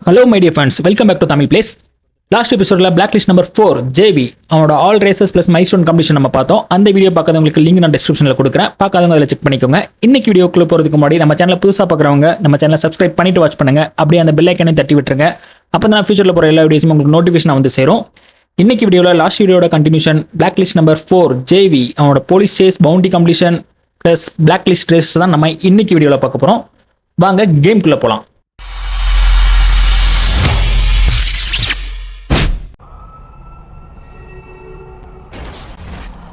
Hello my dear friends, welcome back to Tamil plays. Last எபிசோடில் black list number 4 JV அவனோட all races plus milestone completion நம்ம பார்த்தோம். அந்த video பார்க்காதவங்களுக்கு link நான் டிஸ்கிரிப்ஷனில் கொடுக்குறேன், பார்க்காதவங்க அதில் செக் பண்ணிக்கோங்க. இன்னைக்கு வீடியோக்குள்ள போகிறதுக்கு முன்னாடி நம்ம சேனல் புதுசாக பார்க்குறவங்க நம்ம சேனலை சப்ஸ்கிரைப் பண்ணிட்டு வாட்ச் பண்ணுங்க. அப்படியே அந்த பெல் ஐக்கனையும் தட்டி விட்டுருங்க. அப்போ தான் ஃபியூச்சரில் போகிற எல்லா வீடியோஸும் உங்களுக்கு நோட்டிஃபிகேஷன் வந்து சேரும். இன்னைக்கு வீடியோவில் லாஸ்ட் வீடியோட continuation black list number 4 JV அவனோட police chase bounty completion plus black list race தான் நம்ம இன்னைக்கு வீடியோவில் பார்க்க போகிறோம். வாங்க கேம்குள்ளே போகலாம்.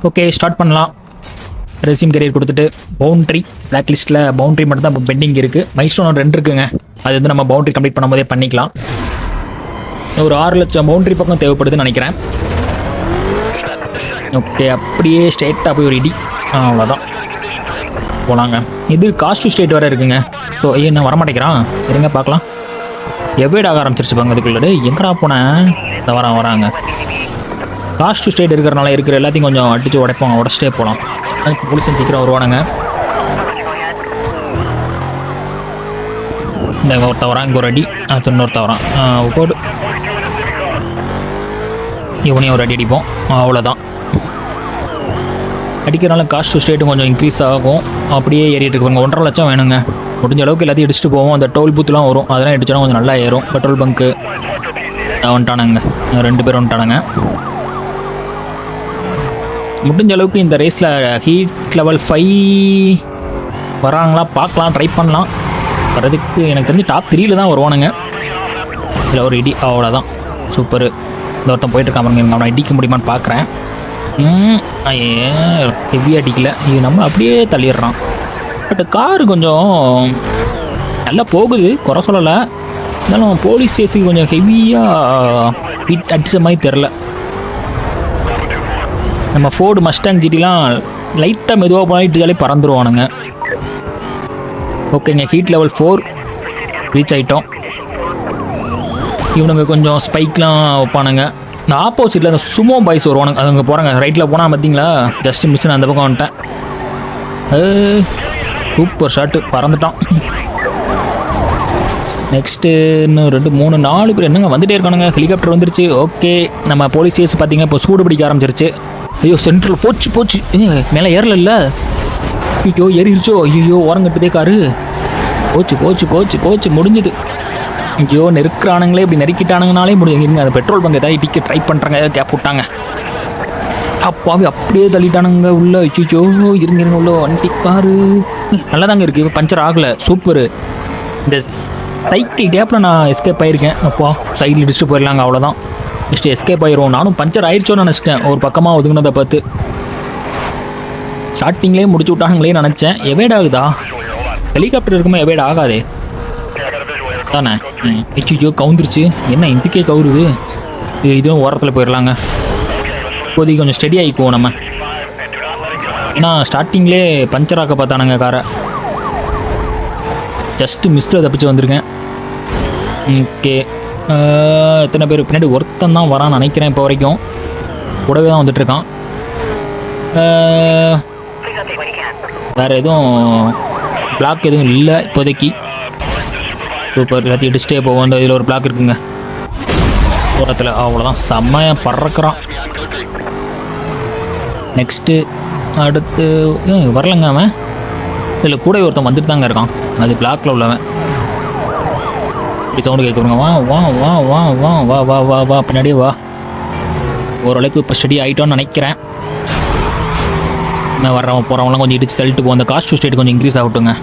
ஓகே, ஸ்டார்ட் பண்ணலாம். ரெஸ்யூம் கரியர் கொடுத்துட்டு பவுண்ட்ரி பிளாக் லிஸ்ட்டில் பவுண்ட்ரி மட்டும் தான் இப்போ பெண்டிங் இருக்குது. மைல்ஸ்டோன் 2 இருக்குங்க. அது வந்து நம்ம பவுண்ட்ரி கம்ப்ளீட் பண்ணும்போதே பண்ணிக்கலாம். ஒரு 6 லட்சம் பவுண்ட்ரி பக்கம் தேவைப்படுதுன்னு நினைக்கிறேன். ஓகே, அப்படியே ஸ்ட்ரெயிட்டாக போய் ஒரு இடி, அவ்வளோதான் போகலாங்க. இது காஸ்ட் ஸ்டேட் வேறு இருக்குங்க. ஸோ என்ன வரமாட்டேங்கிறான், இருங்க பார்க்கலாம். எவேட் ஆக ஆரம்பிச்சிருச்சு பாங்க. அதுக்குள்ளே எங்கடா போனேன், இந்த வராங்க. காஸ்ட் ஸ்டேட் இருக்கிறனால இருக்கிற எல்லாத்தையும் கொஞ்சம் அடித்து உடைப்பாங்க, உடச்சிட்டே போகலாம். அதுக்கு போலீஸ் சீக்கிரம் வருவானுங்க. இந்த ஒருத்த வரான், இங்கே ஒரு அடி, இன்னொருத்த வரான், போடு. இவனையும் ஒரு அடி அடிப்போம், அவ்வளோதான். அடிக்கிறனால காஸ்ட் ஸ்டேட்டும் கொஞ்சம் இன்க்ரீஸ் ஆகும். அப்படியே ஏறிட்டு இருக்குங்க. 1.5 லட்சம் வேணுங்க. முடிஞ்ச அளவுக்கு எல்லாத்தையும் அடிச்சுட்டு போவோம். அந்த டோல் பூத்துலாம் வரும், அதெல்லாம் அடிச்சோன்னா கொஞ்சம் நல்லா ஏறும். பெட்ரோல் பங்க்கு வந்துட்டானுங்க, 2 பேர் வந்துட்டானுங்க. முடிஞ்ச அளவுக்கு இந்த ரேஸில் ஹீட் லெவல் 5 வராங்களா பார்க்கலாம், ட்ரை பண்ணலாம். வர்றதுக்கு எனக்கு தெரிஞ்சு டாப் 3 தான் வருவானுங்க. இதில் ஒரு இடி, அவ்வளோதான். சூப்பர். இந்த ஒருத்தன் போயிட்டுருக்கான் பாருங்க, அவனை இடிக்க முடியுமான்னு பார்க்குறேன். ஹெவியாக அடிக்கல, இது நம்ம அப்படியே தள்ளிடுறான். பட் காரு கொஞ்சம் நல்லா போகுது, குறை சொல்லலை. இருந்தாலும் போலீஸ் ஸ்டேஷனுக்கு கொஞ்சம் ஹெவியாக ஹீட் அடித்த மாதிரி தெரில. நம்ம ஃபோர்டு மஸ்டாங் ஜிடிலாம் லைட்டாக மெதுவாக போனாலே பறந்துருவானுங்க. ஓகேங்க, ஹீட் லெவல் 4 ரீச் ஆகிட்டோம். இவனுங்க கொஞ்சம் ஸ்பைக்லாம் வைப்பானுங்க. இந்த ஆப்போசிட்டில் அந்த சுமோ பாய்ஸ் வருவானுங்க, அது அங்கே போகிறாங்க. ரைட்டில் போனால் பார்த்தீங்களா, ஜஸ்ட் மிஸ், நான் அந்த பக்கம் வந்துட்டேன். Super shot, பறந்துட்டான். நெக்ஸ்ட்டு இன்னும் 2 3 4 பேர் என்னங்க வந்துட்டே இருக்கானுங்க. ஹெலிகாப்டர் வந்துருச்சு. ஓகே, நம்ம போலீஸ் ஸ்டேஷன் பார்த்தீங்கன்னா இப்போ சூடு பிடிக்க ஆரம்பிச்சிருச்சு. ஐயோ, சென்ட்ரல் போச்சு மேலே ஏறல. ஐயோ ஏறிடுச்சோ, ஐயோ ஓரங்கட்டுதே காரு. போச்சு முடிஞ்சுது. ஐயோ நெருக்கிறானுங்களே, இப்படி நெருக்கிட்டானுங்கனாலே முடியுங்க. அந்த பெட்ரோல் பங்க் ஏதாவது இடிக்க ட்ரை பண்ணுறாங்க, கேப் விட்டாங்க. அப்பாவே அப்படியே தள்ளிட்டானுங்க உள்ள. ஐயோ இருங்க உள்ள வண்டி காரு நல்லா தாங்க இருக்குது, இப்போ பஞ்சர் ஆகலை. சூப்பரு. இந்த சைக்கிள் கேப்பில் நான் எஸ்கேப் ஆகிருக்கேன். அப்பா சைடில் இடிச்சுட்டு போயிடலாங்க, அவ்வளோதான். ஜஸ்ட் எஸ்கேப் ஆயிடுவோம். நானும் பஞ்சர் ஆயிடுச்சோன்னு நினச்சிட்டேன், ஒரு பக்கமாக ஒதுங்கினதை பார்த்து. ஸ்டார்டிங்லேயே முடிச்சு விட்டாங்களே நினச்சேன். எவேட் ஆகுதா? ஹெலிகாப்டர் இருக்குமா எவேட் ஆகாதே தானே. ஐயோ கவுந்துருச்சு. என்ன இதுக்கே கவுருது. இதுவும் ஓரத்தில் போயிடலாங்க. இப்போதைக்கு கொஞ்சம் ஸ்டெடி ஆகிக்குவோம் நம்ம. ஏன்னா ஸ்டார்டிங்லேயே பஞ்சர் ஆக்க பார்த்தானுங்க காரை. ஜஸ்ட்டு மிஸ்டில் தப்பிச்சு வந்திருக்கேன். ஓகே, எத்தனை பேர் பின்னாடி ஒருத்தன் தான் வரான்னு நினைக்கிறேன். இப்போ வரைக்கும் கூடவே தான் வந்துட்டுருக்கான். வேறு எதுவும் பிளாக் எதுவும் இல்லை இப்போதைக்கு. சூப்பர், எல்லாத்தையும் இடிச்சிட்டே போவோம். அந்த இதில் ஒரு பிளாக் இருக்குங்க ஓரத்தில், அவ்வளோதான். செம்மையாக பறக்கிறான். நெக்ஸ்ட்டு அடுத்து வரலங்க அவன். இதில் கூட ஒருத்தன் வந்துட்டு தாங்க இருக்கான், அது பிளாக்கில் உள்ளவன். சவுண்டு கேட்குறங்க. வா வா வா வா வா வா வா வா வா பின்னாடியே வா. ஓரளவுக்கு இப்போ ஸ்டடி ஆகிட்டோன்னு நினைக்கிறேன். வர்றவன் போகிறவங்களாம் கொஞ்சம் இடிச்சு தள்ளிட்டு போவோம். அந்த காஸ்ட் ஸ்டேட் கொஞ்சம் இன்க்ரீஸ் ஆகட்டுங்க.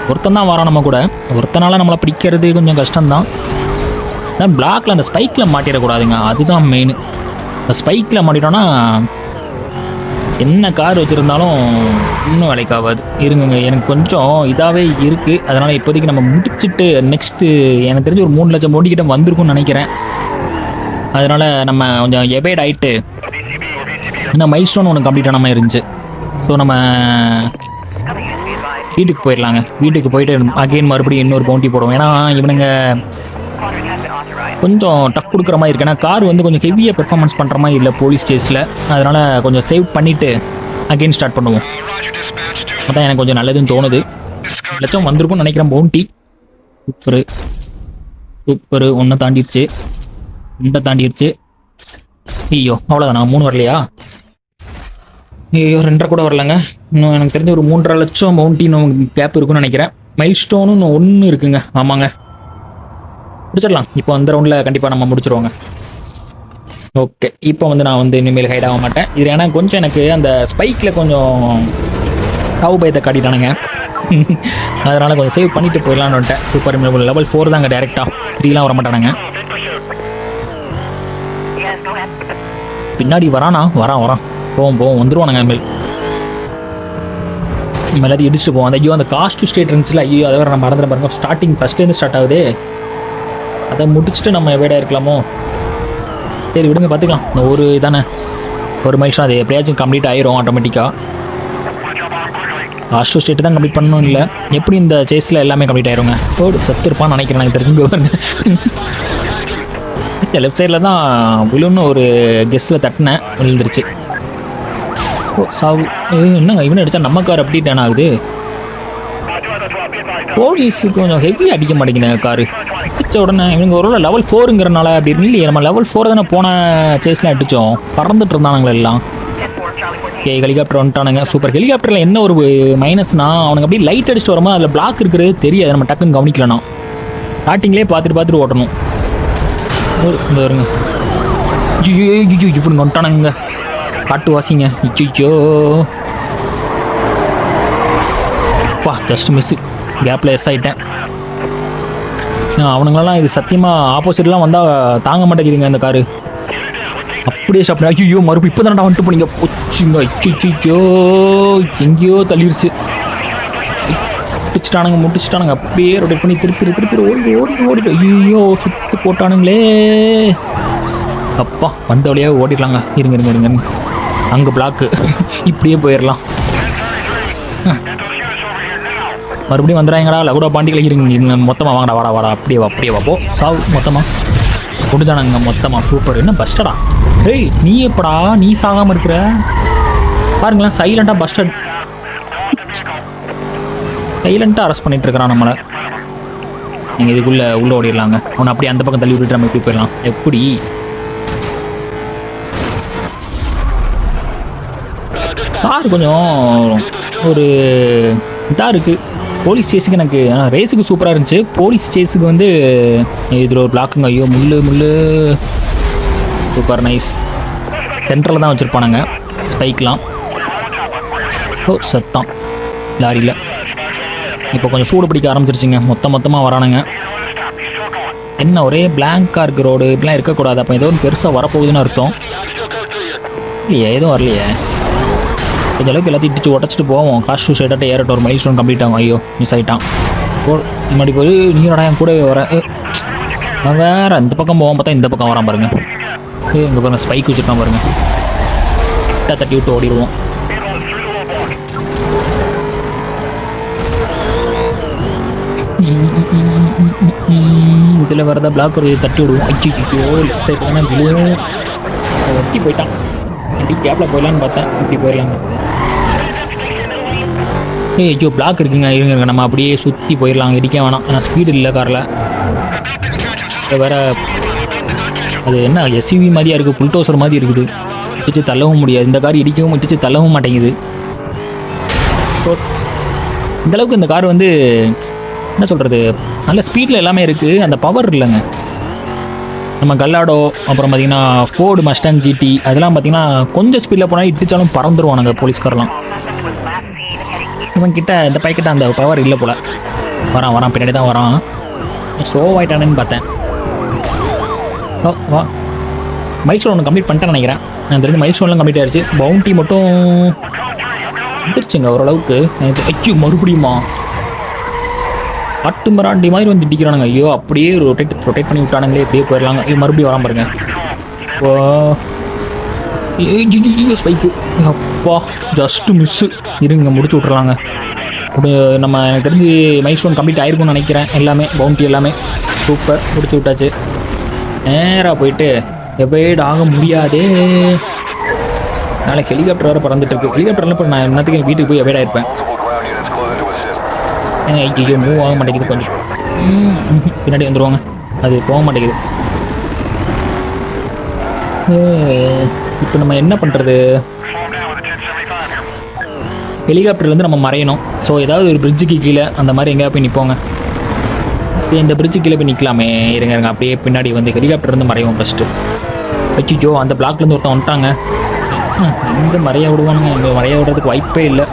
ஒருத்தன் தான் வரான் நம்ம கூட, ஒருத்தனால நம்மளை பிடிக்கிறது கொஞ்சம் கஷ்டம்தான். ஆனால் பிளாக்கில் அந்த ஸ்பைக்கில் மாட்டிடக்கூடாதுங்க, அதுதான் மெயின். அந்த ஸ்பைக்கில் மாட்டிட்டோன்னா என்ன கார் வச்சுருந்தாலும் இன்னும் வேலைக்கு ஆகாது. இருங்க, எனக்கு கொஞ்சம் இதாகவே இருக்குது. அதனால் இப்போதைக்கு நம்ம முடிச்சுட்டு நெக்ஸ்ட்டு எனக்கு தெரிஞ்சு ஒரு 3 லட்சம் போட்டிக்கிட்ட வந்திருக்கும்னு நினைக்கிறேன். அதனால் நம்ம கொஞ்சம் எவேட் ஆகிட்டு இன்னும் மைல்ஸ்டோன் ஒன்று கம்ப்ளீட் ஆன மாதிரி இருந்துச்சு. ஸோ நம்ம வீட்டுக்கு போயிடலாங்க. வீட்டுக்கு போயிட்டு அகெயின் மறுபடியும் இன்னொரு பவுண்டி போடுவோம். ஏன்னா இவனுங்க கொஞ்சம் டஃப் கொடுக்குற மாதிரி இருக்குது. ஏன்னா கார் வந்து கொஞ்சம் ஹெவியாக பெர்ஃபார்மன்ஸ் பண்ணுற மாதிரி இல்லை போலீஸ் ஸ்டேஷனில். அதனால் கொஞ்சம் சேவ் பண்ணிவிட்டு அகெயின் ஸ்டார்ட் பண்ணுவோம். அதான் எனக்கு கொஞ்சம் நல்லதுன்னு தோணுது. 1 லட்சம் வந்திருக்கும்னு நினைக்கிறேன் பவுண்டி. சூப்பர். சூப்பர். ஒன்றை தாண்டிடுச்சு, 2 தாண்டிடுச்சு. ஐயோ அவ்வளோதானா? 3 வரலையா? ஐயோ 2 கூட வரலங்க. இன்னும் எனக்கு தெரிஞ்ச ஒரு 3.5 லட்சம் பவுண்டி கேப் இருக்குன்னு நினைக்கிறேன். மைல் ஸ்டோனும் இன்னும் 1 இருக்குங்க. ஆமாங்க, முடிச்சிடலாம். இப்போ அந்த ரவுண்டில் கண்டிப்பாக நம்ம முடிச்சிருவோங்க. ஓகே, இப்போ வந்து நான் வந்து இனிமேல் ஹைட் ஆக மாட்டேன். இது ஏன்னா கொஞ்சம் எனக்கு அந்த ஸ்பைக்கில் கொஞ்சம் சாவு பயத்தை காட்டிட்டானுங்க. அதனால் கொஞ்சம் சேவ் பண்ணிட்டு போயிடலான்னு வந்துட்டேன். சூப்பர். லெவல் 4 தாங்க டேரெக்டாக, 3லாம் வர மாட்டானுங்க. பின்னாடி வரானா? வரான். போவோம் வந்துடுவானுங்க. எல்லாத்தையும் இடிச்சுட்டு போவோம். அந்த ஐயோ அந்த காஸ்ட் ஸ்டேட் இருந்துச்சுல, ஐயோ அதை வேறு நம்ம மறந்துட பாருங்க. ஸ்டார்டிங் ஃபஸ்ட்லேருந்து ஸ்டார்ட் ஆகுது. அதை முடிச்சுட்டு நம்ம எவைடாக இருக்கலாமோ? சரி விடுங்க, பார்த்துக்கலாம். இந்த ஒரு தானே, ஒரு மைல்ஸ்டோன் அது எப்படியாச்சும் கம்ப்ளீட் ஆயிரும் ஆட்டோமேட்டிக்காக. லாஸ்ட் ஸ்டேட்டு தான் கம்ப்ளீட் பண்ணணும் இல்லை, எப்படி இந்த சேஸில் எல்லாமே கம்ப்ளீட் ஆயிருங்க. ஓடு செத்துருப்பான்னு நினைக்கிறேன் எனக்கு தெரிஞ்சு. பாருங்க லெஃப்ட் சைடில் தான் விழுன்னு ஒரு கெஸ்ட்டில் தட்டினேன், விழுந்துருச்சு. ஓ சாவு. என்னங்க இவனை அடித்தா நம்ம கார் அப்படி டேன் ஆகுது. போலீஸு கொஞ்சம் ஹெவி அடிக்க மாட்டேங்குது காரு. அடித்த உடனே இவங்க ஒரு லெவல் 4ங்கிறனால அப்படி இல்லையே. நம்ம லெவல் 4 தானே போன சேஸில் அடித்தோம், பறந்துட்டு இருந்தானுங்களே எல்லாம். ஹெலிகாப்டர் வந்துட்டானுங்க. சூப்பர். ஹெலிகாப்டரில் என்ன ஒரு மைனஸ்னா, அவனுக்கு அப்படியே லைட் அடிச்சுட்டு வரும்போது அதில் பிளாக் இருக்கிறது தெரியாது, நம்ம டக்குன்னு கவனிக்கலனா. ஸ்டார்டிங்லேயே பார்த்துட்டு ஓட்டணும். இந்த வருங்க. இப்படி வந்துட்டானுங்க காட்டு வாசிங்க. இச்சோ பா, ஜஸ்ட் மிஸ்ஸு. கேப்பில் எஸ் ஆகிட்டேன். அவனுங்களெல்லாம் இது சத்தியமாக ஆப்போசிட்லாம் வந்தால் தாங்க மாட்டேங்குதுங்க இந்த காரு. அப்படியே சாப்பிட. ஐயோ மறுபடியும் இப்போ தானடா வந்துட்டு போனீங்க. போச்சுங்க. ஐயோ எங்கேயோ தள்ளிடுச்சு. முடிச்சுட்டானுங்க. அப்படியே ரொட்டேட் பண்ணி திருப்பி ஓடிட்டு ஐயோ சுத்து போட்டானுங்களே. அப்பா வந்த வழியாக ஓடிடலாங்க. இருங்க அங்கே பிளாக்கு. இப்படியே போயிடலாம். மறுபடியும் வந்துடுறாங்கடா லகுடா பாண்டிகளை. இருங்க மொத்தமாக வாங்கடா. வாடா அப்படியே வாப்போ சாவு மொத்தமாக முடிஞ்சானுங்க மொத்தமாக. சூப்பர். என்ன பஸ்டடா? ஏய் நீ எப்படா நீ சாகாமல் இருக்கிற பாருங்களேன். சைலண்டாக பஸ்டட் சைலண்ட்டாக அரெஸ்ட் பண்ணிட்டு இருக்கிறான் நம்மளை. நீங்கள் இதுக்குள்ளே ஓடிடலாங்க. அவனை அப்படியே அந்த பக்கம் தள்ளி விட்டுட்டு நம்ம இப்படி போயிடலாம். எப்படி கார் கொஞ்சம் ஒரு இதாக இருக்குது. போலீஸ் சேஸுக்கு எனக்கு ரேஸுக்கு சூப்பராக இருந்துச்சு. போலீஸ் சேஸுக்கு வந்து இதில் ஒரு பிளாக்குங்க. ஐயோ முள்ளு சூப்பர் நைஸ். சென்ட்ரலில் தான் வச்சுருப்பானுங்க ஸ்பைக்லாம். ஓ சத்தம் லாரியில். இப்போ கொஞ்சம் சூடு பிடிக்க ஆரம்பிச்சிருச்சுங்க. மொத்தமாக வரானுங்க. என்ன ஒரே பிளாங்காக இருக்குது ரோடு. இப்படிலாம் இருக்கக்கூடாது. அப்போ ஏதோ ஒன்று பெருசாக வரப்போகுதுன்னு அர்த்தம். இல்லையே எதுவும் வரலையே. கொஞ்சம் அளவுக்கு எல்லாத்தையும் இடிச்சு உடச்சிட்டு போவோம். காஸ்ட் சைடாட்ட ஏறட்டும். ஒரு மைல் ஸ்டோன் கம்ப்ளீட் ஆகும். ஐயோ மிஸ் ஆகிட்டான். முன்னாடி போய் நீரோட என் கூடவே வரேன். நான் வேறு இந்த பக்கம் போவோம் பார்த்தா இந்த பக்கம் வரான் பாருங்க. இங்கே பாருங்க ஸ்பைக் வச்சுருக்கான் பாருங்க. தட்டி விட்டு ஓடிடுவோம். இதில் வரதா பிளாக் ஒரு தட்டி விடுவோம். ஐயோ லெஃப்ட் சைடு தானே விழுவும். ஒட்டி போயிட்டான். இப்படி கேப்பில் போயிடலான்னு பார்த்தேன். இப்படி போயிடலாங்க. ஐயோ பிளாக் இருக்குங்க. இருங்க நம்ம அப்படியே சுற்றி போயிடலாம். இடிக்க வேணாம். ஆனால் ஸ்பீடு இல்லை காரில். வேறு அது என்ன எஸ்யூவி மாதிரியாக இருக்குது. புல்டோசர் மாதிரி இருக்குது. இடிச்சு தள்ளவும் முடியாது. இந்த கார் இடிக்கவும் இடிச்சு தள்ளவும் மாட்டேங்குது. இந்தளவுக்கு இந்த கார் வந்து என்ன சொல்கிறது, நல்ல ஸ்பீடில் எல்லாமே இருக்குது. அந்த பவர் இல்லைங்க. நம்ம கல்லாடோ அப்புறம் பார்த்திங்கன்னா ஃபோர்டு மஸ்டாங் ஜிடி அதெல்லாம் பார்த்திங்கன்னா கொஞ்சம் ஸ்பீடில் போனால் இடிச்சாலும் பறந்துருவானுங்க போலீஸ்காரெலாம். இவன் கிட்ட இந்த பைக்கிட்ட அந்த பவர் இல்லை போல். வரான் பின்னாடி தான் வரான். ஸ்லோ ஆகிட்டானேன்னு பார்த்தேன். ஓ வா மைல் ஸ்டோன் ஒன்று கம்ப்ளீட் பண்ணிட்டேன்னு நினைக்கிறேன். நான் தெரிஞ்சு மைல் ஸ்டோன்லாம் கம்ப்ளீட் ஆகிடுச்சு. பவுண்டி மட்டும் வந்துருச்சுங்க ஓரளவுக்கு. ஐயோ மறுபடியுமா காட்டு மராண்டி மாதிரி வந்து இடிக்கிறானுங்க. ஐயோ அப்படியே ரொட்டேட் பண்ணி விட்டானுங்களே. இப்படியே போயிடலாங்க. ஐயோ மறுபடியும் வரான் பாருங்க. ஓ ஸ்பைக்கு அப்பா ஜஸ்ட்டு மிஸ்ஸு. இருங்க முடிச்சு விட்றலாங்க. நம்ம எனக்கு தெரிஞ்சு மைல் ஸ்டோன் கம்ப்ளீட் ஆகிருக்கும்னு நினைக்கிறேன். எல்லாமே பவுண்டி எல்லாமே சூப்பர் முடிச்சு விட்டாச்சு. நேராக போயிட்டு எவைட் ஆக முடியாதே. நாளைக்கு ஹெலிகாப்டர் வேறு பறந்துட்டு இருக்கு. ஹெலிகாப்டர்லாம் இப்போ நான் என்னத்துக்கு வீட்டுக்கு போய் எவைட் ஆகிருப்பேன். ஐயோ மூவ் ஆக மாட்டேங்குது. கொஞ்சம் பின்னாடி வந்துடுவாங்க. அது போக மாட்டேங்குது. இப்போ நம்ம என்ன பண்ணுறது? ஹெலிகாப்டர்லேருந்து நம்ம மறையணும். ஸோ ஏதாவது ஒரு பிரிட்ஜுக்கு கீழே அந்த மாதிரி எங்கேயா போய் நிற்போங்க. இப்போ இந்த பிரிட்ஜுக்கு கீழே போய் நிற்கலாமே. இருங்க அப்படியே பின்னாடி வந்து ஹெலிகாப்டர்லேருந்து மறைவோம் ஃபஸ்ட்டு. வச்சுச்சோ அந்த பிளாக்லேருந்து ஒருத்தன் வந்துட்டாங்க. எங்கே மறைய விடுவானுங்க? இங்கே மறைய விடுறதுக்கு வாய்ப்பே இல்லை.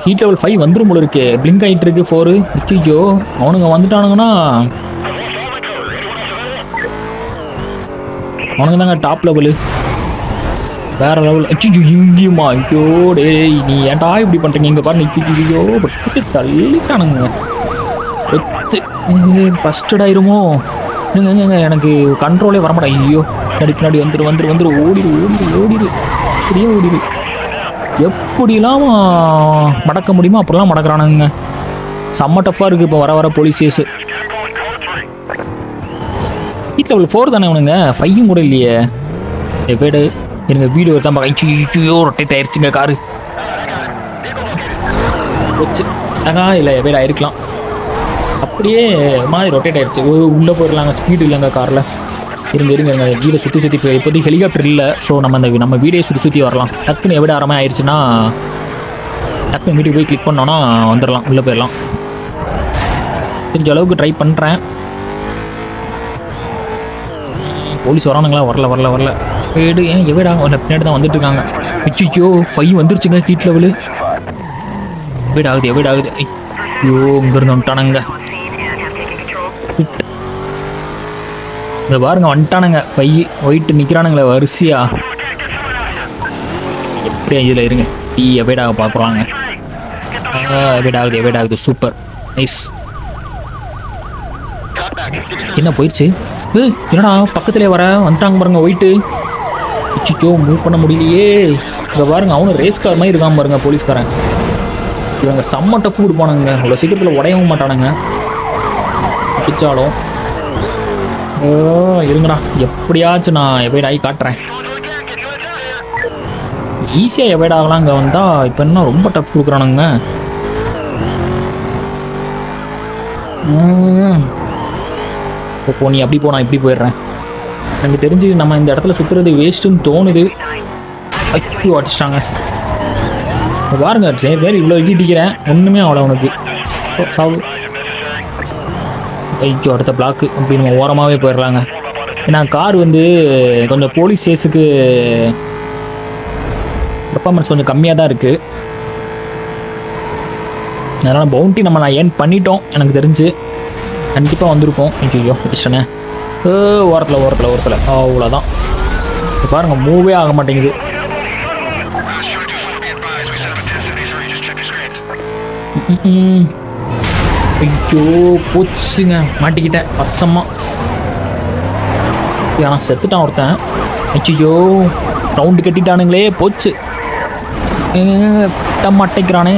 ஹீட் லெவல் 5 வந்துடும் போல இருக்கு. பிளிங்க் ஆகிட்டு இருக்கு 4. வச்சுச்சோ அவனுங்க வந்துட்டானுங்கன்னா அவனுங்க தாங்க டாப் லெவலு, வேற லெவல். அச்சிச்சோ இங்கேயுமா? ஐயோ டேய் நீ ஏன்டா இப்படி பண்ணுறீங்க? இங்கே பாரு நிற்கியோ பட்டு தள்ளிட்டானுங்க வச்சு. ஃபஸ்ட்டட் ஆயிருமோ? எங்க எனக்கு கண்ட்ரோலே வரமாட்டேன். ஐயோ பின்னாடி வந்துரு ஓடிடு சரியா ஓடிடு. எப்படிலாம் மடக்க முடியுமோ அப்படிலாம் மடக்கிறானுங்க. செம்ம டஃப்பாக இருக்குது இப்போ வர போலீஸ் கேஸு. ஹீட் லெவல் 4 தானே அவனுங்க, 5 கூட இல்லையே. வீடு இருங்க, வீடு தான் ஐயோ ரொட்டேட் ஆயிடுச்சுங்க காரு வச்சு. இல்லை வீடு ஆயிருக்கலாம். அப்படியே மாதிரி ரொட்டேட் ஆயிடுச்சு. உள்ளே போயிடலாங்க, ஸ்பீடு இல்லைங்க காரில். இருங்க வீடை சுற்றி போய் இப்போதைக்கு ஹெலிகாப்டர் இல்லை. ஸோ நம்ம வீடையை சுற்றி வரலாம். டக்குன்னு எவ்வளோ ஆரமாக ஆயிடுச்சுன்னா டக்குன்னு வீட்டுக்கு போய் கிளிக் பண்ணோன்னா வந்துடலாம், உள்ளே போயிடலாம். தெரிஞ்ச அளவுக்கு ட்ரை பண்ணுறேன். போலீஸ் வரானுங்களா? வரல வீடு ஏன் எவ்வளோ பின்னாடி தான் வந்துட்டு இருக்காங்க. ஐயோ 5 வந்துருச்சுங்க ஹீட் லெவலு. எவ்வளோ ஆகுது? ஐயோ இங்கேருந்து வந்துட்டானுங்க. இந்த பாருங்க வந்துட்டானுங்க 5 ஒயிட்டு நிற்கிறானுங்களே வரிசையா. எப்படியா இதில் இருங்க எவைடாக பார்க்குறாங்க. எவைட் ஆகுது சூப்பர் நைஸ். என்ன போயிடுச்சு? என்னடா பக்கத்துலேயே வந்துட்டாங்க பாருங்க ஒயிட்டு. இச்சிச்சோ மூவ் பண்ண முடியலையே. இங்கே பாருங்க அவனும் ரேஸ் கார் மாதிரி இருக்காம பாருங்க போலீஸ்காரன். இவங்க செம்ம டஃப் கொடுப்பானுங்க, அவ்வளோ சீக்கிரத்தில் உடையவும் மாட்டானுங்க பிடிச்சாலும். இருங்கடா எப்படியாச்சும் நான் எவைட் ஆகி காட்டுறேன். ஈஸியாக எவைட் ஆகலாம். இங்கே வந்தால் இப்போ என்ன ரொம்ப டஃப் கொடுக்குறானுங்க. இப்போ நீ அப்படி நான் இப்படி போயிடுறேன். எனக்கு தெரிஞ்சு நம்ம இந்த இடத்துல சுற்றுறது வேஸ்ட்டுன்னு தோணுது. ஐயோ அடிச்சிட்டாங்க பாருங்க. வேறு இவ்வளோ இடிக்கிறேன் ஒன்றுமே அவ்வளோ அவனுக்கு சாவு. ஐயோ அடுத்த பிளாக்கு அப்படி நம்ம ஓரமாகவே போயிடலாங்க. ஏன்னா கார் வந்து கொஞ்சம் போலீஸ் கேஸுக்கு பர்ஃபார்மன்ஸ் கொஞ்சம் கம்மியாக தான் இருக்குது. அதனால் பவுண்டி நான் ஏர்ன் பண்ணிட்டோம். எனக்கு தெரிஞ்சு கண்டிப்பாக வந்திருக்கோம். ஐயோ பிரச்சனை ஓரத்தில் அவ்வளோதான். பாருங்கள் மூவே ஆக மாட்டேங்குது. ஐயோ போச்சுங்க, மாட்டிக்கிட்டேன் வசமாக. ஆனால் செத்துட்டான் ஒருத்தன். ஐயோ ரவுண்டு கட்டிட்டானுங்களே போச்சு. மாட்டேங்கிறானே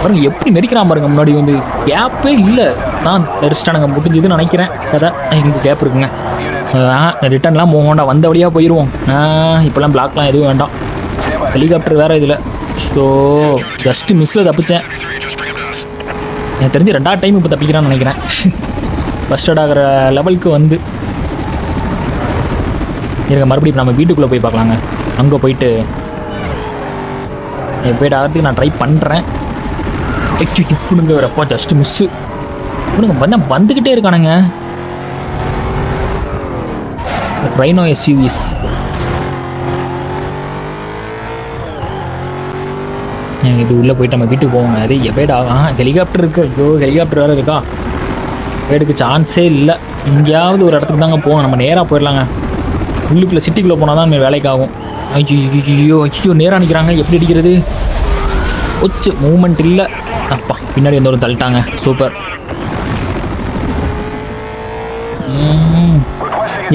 பாருங்க, எப்படி நெரிக்கிறான் பாருங்க. முன்னாடி வந்து கேப்பே இல்லை, நான் நெரிச்சிட்டானுங்க. முடிஞ்சதுன்னு நினைக்கிறேன் கதை. இங்கே கேப் இருக்குங்க. ரிட்டர்ன்லாம் போகண்டா, வந்த வழியாக போயிடுவோம். இப்போல்லாம் பிளாக்லாம் எதுவும் வேண்டாம். ஹெலிகாப்டர் வேறு இதில். ஸோ ஜஸ்ட்டு மிஸ்ஸில் தப்பிச்சேன். எனக்கு தெரிஞ்சு 2வது டைம் இப்போ தப்பிக்கிறான்னு நினைக்கிறேன். ஃபஸ்டட் ஆகிற லெவலுக்கு வந்து இருங்க. மறுபடியும் நம்ம வீட்டுக்குள்ளே போய் பார்க்கலாங்க. அங்கே போயிட்டு எவ்வளோ ஆகிறதுக்கு நான் ட்ரை பண்ணுறேன். இப்பனுங்க வரப்போ ஜஸ்ட்டு மிஸ்ஸு. இப்பனுங்க வந்துக்கிட்டே இருக்கானுங்க. Rhino SUVs. இது உள்ளே போயிட்டு நம்ம வீட்டுக்கு போவோங்க. அது எவைட் ஆகும். ஹெலிகாப்டர் இருக்குது. ஐயோ ஹெலிகாப்டர் வேறு இருக்கா? எவைடுக்கு சான்ஸே இல்லை. எங்கேயாவது ஒரு இடத்துக்கு தாங்க போகணும். நம்ம நேராக போயிடலாங்க. உள்ளுக்குள்ளே சிட்டிக்குள்ளே போனால் தான் வேலைக்கு ஆகும். ஐயோ நேராக நிற்கிறாங்க. எப்படி அடிக்கிறது? ஒச்சு மூமெண்ட் இல்லை. அப்பா பின்னாடி எந்த ஒரு தள்ளிட்டாங்க. சூப்பர்.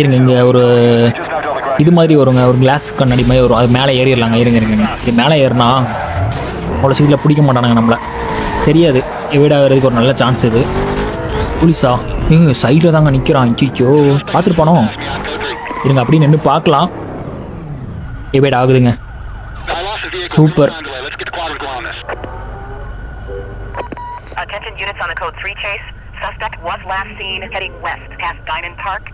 இருங்க இங்கே ஒரு இது மாதிரி வருங்க, ஒரு கிளாஸ் கண்ணாடி மாதிரி வரும். அது மேலே ஏறிடலாங்க. இருங்க இது மேலே ஏறினா அவ்வளோ சீக்கிரம் பிடிக்க மாட்டானுங்க நம்மளை. தெரியாது. எவைட் ஆகிறதுக்கு ஒரு நல்ல சான்ஸ் இது. போலீஸா சைடில் தாங்க நிற்கிறான். ஐயோ பார்த்துருப்பானோ? இருங்க அப்படி நின்று பார்க்கலாம். எவைட் ஆகுதுங்க. Super. Attention units on the code 3 chase. Suspect was last seen heading west past Diamond Park.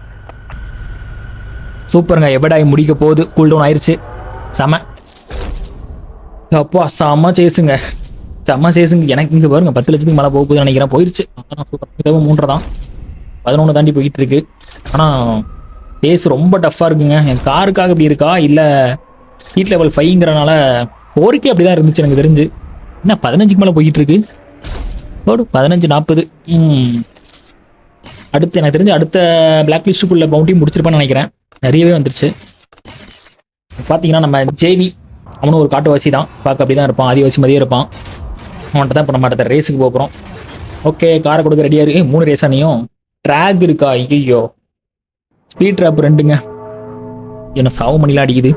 சூப்பருங்க, எவடாய் முடிக்க போகுது. கூல் டவுன் ஆயிடுச்சு. செம அப்பா, செம்ம சேஸுங்க, செம்ம சேஸுங்க. எனக்கு இங்கே பாருங்க 10 லட்சத்துக்கு மேலே போக போகுதுன்னு நினைக்கிறேன். போயிடுச்சு. சூப்பர். 3 தான், 11 தாண்டி போயிட்டு இருக்கு. ஆனால் பேஸ் ரொம்ப டஃப்பாக இருக்குங்க. என் காருக்காக இப்படி இருக்கா இல்லை ஹீட் லெவல் 5ங்கிறனால 4K அப்படி தான் இருந்துச்சு எனக்கு தெரிஞ்சு. என்ன 15க்கு மேலே போயிட்டு இருக்கு. ஓடு 15-40. அடுத்து எனக்கு தெரிஞ்சு அடுத்த பிளாக் லிஸ்ட்டுக்குள்ள பவுண்டி முடிச்சிருப்பான்னு நினைக்கிறேன். நிறையவே வந்துருச்சு. பார்த்தீங்கன்னா நம்ம ஜேவி அவனும் ஒரு காட்டுவாசி தான். பார்க்க அப்படி தான் இருப்பான், ஆதிவாசி மாதிரியே இருப்பான். அவன்கிட்ட தான் இப்போ நம்ம அடுத்த ரேஸுக்கு போகிறோம். ஓகே, காரை கொடுக்க ரெடியாக இருக்கு. 3 ரேஸா நீயும்? ட்ராக் இருக்கா? ஐயோ, ஸ்பீட் ட்ராப் 2ங்க. என்ன சாவு மணிலாம் அடிக்குது.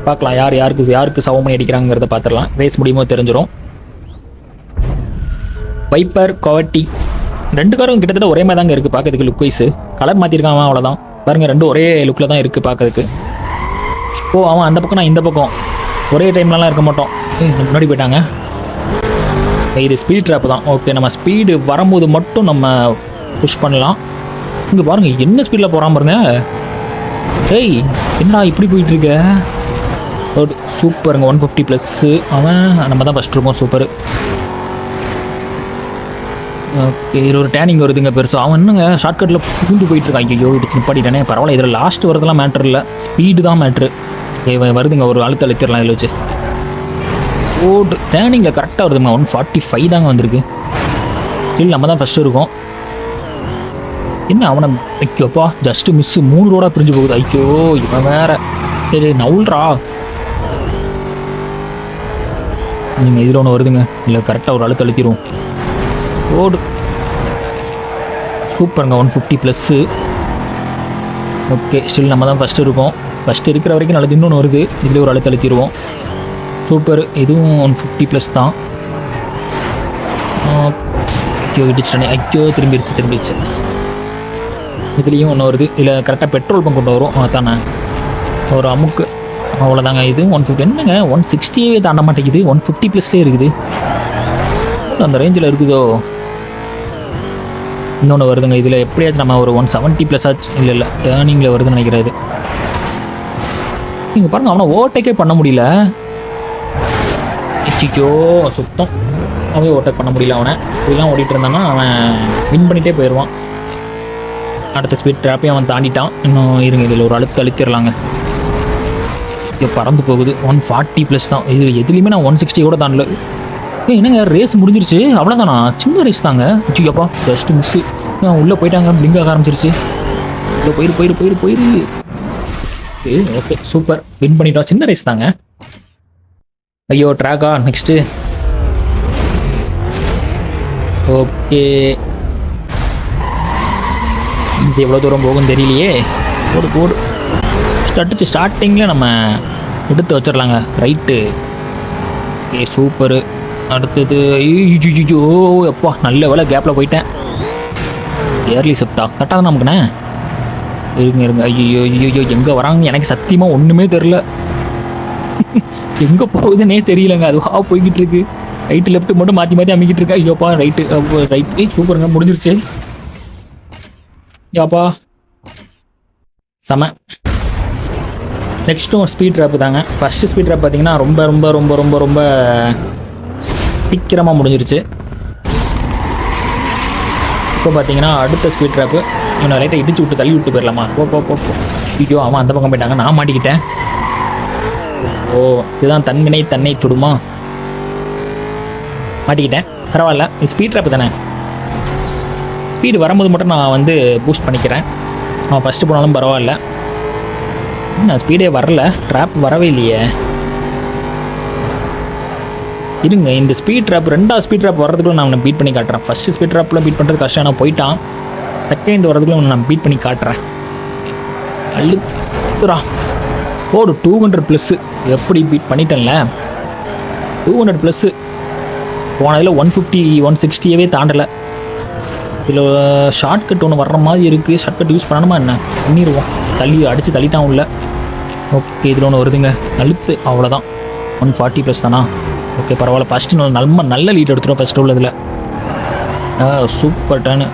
பார்க்கலாம் யாருக்கு சாவு மணி அடிக்கிறாங்கிறத பார்த்துடலாம். ரேஸ் முடியுமோ தெரிஞ்சிடும். வைப்பர் கவட்டி 2 காரும் கிட்டத்தட்ட ஒரே மாதிரி தாங்க இருக்குது பார்க்கறதுக்கு. லுக் வைஸ் கலர் மாற்றிருக்கான், அவ்வளோதான். பாருங்கள், 2 ஒரே லுக்கில் தான் இருக்குது பார்க்கறதுக்கு. ஓ, அவன் அந்த பக்கம், நான் இந்த பக்கம். ஒரே டைம்லலாம் இருக்க மாட்டோம். முன்னாடி போயிட்டாங்க. இது ஸ்பீட் ட்ராப் தான். ஓகே, நம்ம ஸ்பீடு வரும்போது மட்டும் நம்ம புஷ் பண்ணலாம். இங்கே பாருங்கள் என்ன ஸ்பீடில் போகிறான் பாருங்க. ஏய், என்ன இப்படி போயிட்டுருக்க? சூப்பருங்க, 150+. அவன் நம்ம தான் ஃபஸ்ட் இருக்கோம். சூப்பர். ஓகே, இது ஒரு டேனிங் வருதுங்க பெருசு. அவன் என்னங்க ஷார்ட்கட்டில் புகுந்து போயிட்டுருக்கான். ஐயோ, இடிச்சு நிப்பாட்டிட்டானே. பரவாயில்ல, இதில் லாஸ்ட் வரதெல்லாம் மேட்ரு இல்லை, ஸ்பீடு தான் மேட்ரு. வருதுங்க, ஒரு அழுத்திடலாம் இதில் வச்சு. ஓடு டேனிங்கில் கரெக்டாக வருதுங்க. 145 தாங்க வந்திருக்கு. ஸ்டில் நம்ம தான் ஃபஸ்ட்டு இருக்கோம். என்ன அவனை ஐயோப்பா, ஜஸ்ட்டு மிஸ்ஸு. 3 ரோடாக பிரிஞ்சு போகுது. ஐயோ, இவன் வேற. சரி நவுல்றா. நீங்கள் இதில் ஒன்று வருதுங்க. இல்லை, கரெக்டாக ஒரு அழுத்திடுவோம். ஓடு சூப்பருங்க, 150+. ஓகே, ஸ்டில் நம்ம தான் ஃபஸ்ட்டு இருக்கோம். ஃபஸ்ட்டு இருக்கிற வரைக்கும் நல்லது. இன்னொன்று வருது, இதில் ஒரு அழுத்திடுவோம். சூப்பர். இதுவும் 150+ தான். ஐயோ, இடிச்சிட்டனே. ஐயோ, திரும்பிடுச்சு. இதுலேயும் ஒன்று வருது. இதில் கரெக்டாக பெட்ரோல் பங்க் கொண்டு வரும். தானே ஒரு அமுக்கு, அவ்வளோதாங்க. இதுவும் 150. என்னங்க 160யே தாண்ட மாட்டேங்குது. 150+ஏ இருக்குது. அந்த ரேஞ்சில் இருக்குதோ. இன்னொன்று வருதுங்க. இதில் எப்படியாச்சும் நம்ம ஒரு 170+ ஆச்சு. இல்லை டேர்னிங்கில் வருதுன்னு நினைக்கிறது. நீங்கள் பாருங்கள், அவனை ஓவர்டேக்கே பண்ண முடியல. எச்சிக்கோ சுத்தம். அவன் ஓவர்டேக் பண்ண முடியல. அவனை இதெல்லாம் ஓடிட்டு இருந்தான்னா அவன் வின் பண்ணிகிட்டே போயிடுவான். அடுத்த ஸ்பீட் ட்ராப்பையும் அவன் தாண்டிட்டான். இன்னும் இருங்க, இதில் ஒரு அழுத்திடலாங்க. இது பறந்து போகுது. 140+ தான். இது எதுலேயுமே நான் 160 கூட தாண்டல. என்னங்க ரேஸ் முடிஞ்சிருச்சு, அவ்வளோதானா? சின்ன ரேஸ் தாங்க. வச்சுக்கப்பா, ஜஸ்ட் மிஸ்ஸு. உள்ளே போயிட்டாங்க, பிளிங்க் ஆக ஆரம்பிச்சிருச்சு. போயிரு. ஓகே, சூப்பர், வின் பண்ணிட்டோம். சின்ன ரேஸ் தாங்க. ஐயோ, ட்ராக்கா நெக்ஸ்ட்டு. ஓகே, இது எவ்வளோ தூரம் போகும்னு தெரியலையே. போடு ஸ்டார்டிங்கில் நம்ம எடுத்து வச்சிடலாங்க. ரைட்டு. Okay, super. அடுத்தது ஐயோ எப்பா, நல்ல வேலை கேப்பில் போயிட்டேன். ஏர்லி ஷிஃப்டா கரெக்டாக தான் நமக்குண்ணே. இருங்க. ஐயோ, எங்கே வராங்க எனக்கு சத்தியமாக ஒன்றுமே தெரில. எங்கே போகுதுன்னே தெரியலங்க. அதுவாக போய்கிட்டு இருக்கு. ரைட்டு லெஃப்ட்டு மட்டும் மாற்றி அமைக்கிட்டு இருக்கா. ஐயோப்பா, ரைட்டு. சூப்பருங்க, முடிஞ்சிருச்சு. யாப்பா செம. நெக்ஸ்ட்டும் ஸ்பீட் ட்ராப் தாங்க. ஃபஸ்ட்டு ஸ்பீட் ட்ராப் பார்த்தீங்கன்னா ரொம்ப சீக்கிரமாக முடிஞ்சிருச்சு. இப்போ பார்த்தீங்கன்னா அடுத்த ஸ்பீட் ட்ராப்பு இவனை லைட்டாக இடிச்சு விட்டு தள்ளி விட்டு போயிடலாமா? போ. ஐயோ, அவன் அந்த பக்கம் போயிட்டாங்க, நான் மாட்டிக்கிட்டேன். ஓ, இதுதான் தன்வினை தன்னை சுடுமா? மாட்டிக்கிட்டேன். பரவாயில்ல, இது ஸ்பீட் ட்ராப்பு தானே. ஸ்பீடு வரும்போது மட்டும் நான் பூஸ்ட் பண்ணிக்கிறேன். அவன் ஃபஸ்ட்டு போனாலும் பரவாயில்ல. நான் ஸ்பீடே வரல, ட்ராப் வரவே இல்லையே. இருங்க, இந்த ஸ்பீட் ட்ராப் 2வது ஸ்பீட் ட்ராப் வர்றதுக்குள்ள நான் அவனை பீட் பண்ணி காட்டுறேன். ஃபஸ்ட்டு ஸ்பீட் ட்ராப்பில் பீட் பண்ணுறது கஷ்டம், நான் போயிட்டான். செகண்ட் வரதுக்குள்ள நான் பீட் பண்ணி காட்டுறேன். அழுத்துறா. ஓடு 200+. எப்படி பீட் பண்ணிட்டேன்ல. 200+. போனதில் 150 160யவே தாண்டலை. இதில் ஷார்ட்கட் ஒன்று வர்ற மாதிரி இருக்குது. ஷார்ட்கட் யூஸ் பண்ணணுமா என்ன? பண்ணிடுவோம். தள்ளிட்டான் உள்ள. ஓகே, இதில் ஒன்று வருதுங்க. அழுத்து, அவ்வளோதான். 140+ தானா? ஓகே, பரவாயில்ல. ஃபஸ்ட்டு நல்ல லீட் எடுத்துரும் ஃபஸ்ட்டு உள்ளதில். சூப்பர் டேனு.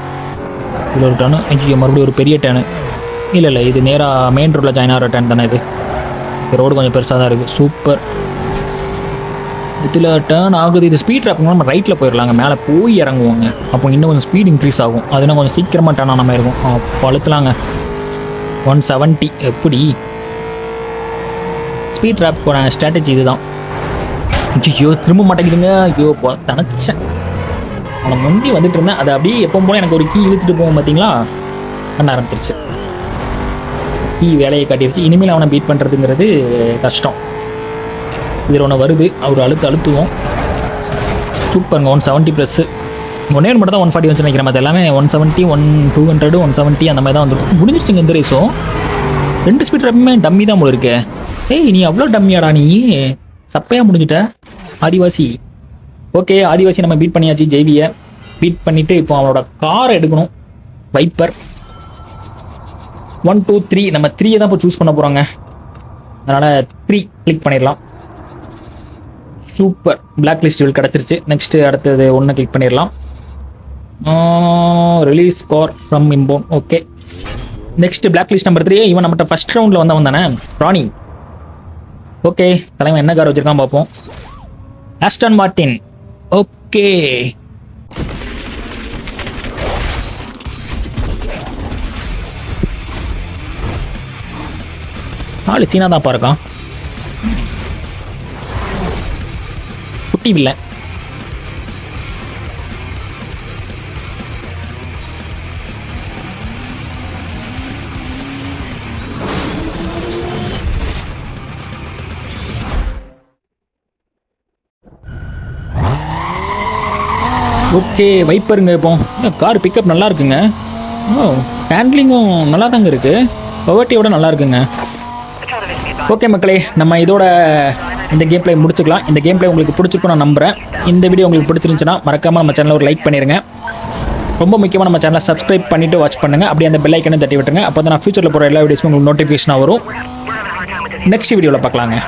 இது ஒரு டேனு. ஐயோ மறுபடியும் ஒரு பெரிய டேனு. இல்லை இது நேராக மெயின் ரோட்டில் ஜாயின் ஆகிற டேன் தானே இது. ரோடு கொஞ்சம் பெருசாக தான் இருக்குது. சூப்பர். இதில் டேர்ன் ஆகுது. இது ஸ்பீட் ட்ராப்னா நம்ம ரைட்டில் போயிடலாங்க. மேலே போய் இறங்குவோங்க. அப்போ இன்னும் கொஞ்சம் ஸ்பீட் இன்க்ரீஸ் ஆகும். அதுனா கொஞ்சம் சீக்கிரமாக டேர்ன் ஆன மாதிரி இருக்கும். அப்போ அழுத்தலாங்க. 170 எப்படி ஸ்பீட் ட்ராப் போகிற ஸ்ட்ராட்டஜி இதுதான். ஐயோ திரும்ப மாட்டேங்குதுங்க. ஐயோ தனச்சேன். அவனை முந்தி வந்துட்டு இருந்தேன். அதை அப்படியே எப்போ போல எனக்கு ஒரு கீ இழுத்துட்டு போவோம் பார்த்தீங்களா, பண்ண ஆரம்பிச்சிருச்சு. கீ வேலையை காட்டிடுச்சு. இனிமேல் அவனை பீட் பண்ணுறதுங்கிறது கஷ்டம். இதில் ஒன்று வருது. அவர் அழுத்துவோம். சூப்பருங்க. 170 ப்ளஸ்ஸு. ஒன்னே மட்டும் தான் 140 வந்து நினைக்கிறேன். அது எல்லாமே 170, 200, 170 அந்த மாதிரி தான் வந்துடும். முடிஞ்சிச்சுங்க இந்த ரேஸும். 2 ஸ்பீட் ட்ராப்புமே டம்மி தான் போல இருக்கு. ஏய் நீ அவ்வளோ டம்மியாடா நீ, சப்பையாக முடிஞ்சிட்ட ஆதிவாசி. ஓகே ஆதிவாசி நம்ம பீட் பண்ணியாச்சு. ஜேவியை பீட் பண்ணிவிட்டு இப்போ அவனோட காரை எடுக்கணும். வைப்பர் 1 2 3 நம்ம 3 தான் இப்போ சூஸ் பண்ண போகிறோங்க. அதனால் 3 கிளிக் பண்ணிடலாம். சூப்பர். பிளாக் லிஸ்ட் வில் கிடச்சிருச்சு. நெக்ஸ்ட்டு அடுத்தது 1 கிளிக் பண்ணிடலாம். Release car from impound. Okay next black list number 3. இவன் நம்மகிட்ட ஃபர்ஸ்ட் ரவுண்டில் வந்தவன் தானே, ராணி. ஓகே தலைவன் என்ன கார் வச்சுருக்கான் பார்ப்போம். Aston Martin. ஓகே ஆளு சீனா தான் பாருக்கான். குட்டி இல்லை. ஓகே வைப்பருங்க. இப்போ கார் பிக்கப் நல்லா இருக்குங்க. ஹேண்ட்லிங்கும் நல்லா தாங்க இருக்குது. பவர்ட்டியோட நல்லா இருக்குங்க. ஓகே மக்களே, நம்ம இதோட இந்த கேம் பிளே முடிச்சுக்கலாம். இந்த கேம் பிளே உங்களுக்கு பிடிச்சிருக்கும் நான் நம்புகிறேன். இந்த வீடியோ உங்களுக்கு பிடிச்சிருந்துச்சுன்னா மறக்காமல் நம்ம சேனலை ஒரு லைக் பண்ணிடுங்க. ரொம்ப முக்கியமாக நம்ம சேனலை சப்ஸ்கிரைப் பண்ணிவிட்டு வாட்ச் பண்ணுங்கள். அப்படியே அந்த பெல் ஐக்கனை தட்டி விட்டுருங்க. அப்போ தான் நான் ஃபியூச்சரில் போகிற எல்லா வீடியோஸும் உங்களுக்கு நோட்டிஃபிகேஷனாக வரும். நெக்ஸ்ட் வீடியோவில் பார்க்கலாங்க.